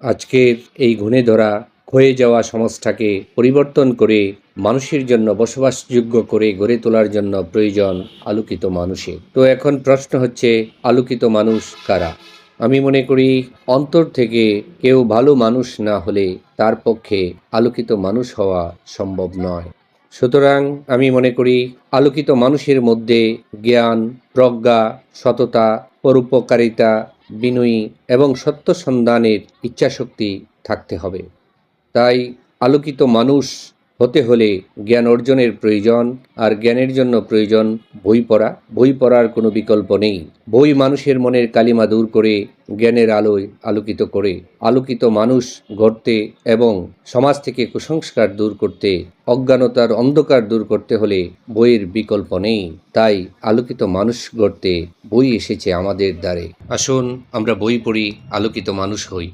আজকের এই ঘুণে ধরা ক্ষয়ে যাওয়া সমাজটাকে পরিবর্তন করে মানুষের জন্য বসবাসযোগ্য করে গড়ে তোলার জন্য প্রয়োজন আলোকিত মানুষের। তো এখন প্রশ্ন হচ্ছে, আলোকিত মানুষ কারা? আমি মনে করি অন্তর থেকে কেউ ভালো মানুষ না হলে তার পক্ষে আলোকিত মানুষ হওয়া সম্ভব নয়। সুতরাং আমি মনে করি আলোকিত মানুষের মধ্যে জ্ঞান, প্রজ্ঞা, সততা, পরোপকারিতা, বিনয়ী এবং সত্য সন্ধানের ইচ্ছাশক্তি থাকতে হবে। তাই আলোকিত মানুষ হতে হলে জ্ঞান অর্জনের প্রয়োজন, আর জ্ঞানের জন্য প্রয়োজন বই পড়া। বই পড়ার কোনো বিকল্প নেই। বই মানুষের মনের কালিমা দূর করে জ্ঞানের আলোয় আলোকিত করে। আলোকিত মানুষ গড়তে এবং সমাজ থেকে কুসংস্কার দূর করতে, অজ্ঞানতার অন্ধকার দূর করতে হলে বইয়ের বিকল্প নেই। তাই আলোকিত মানুষ গড়তে বই এসেছে আমাদের দ্বারে। আসুন আমরা বই পড়ি, আলোকিত মানুষ হই।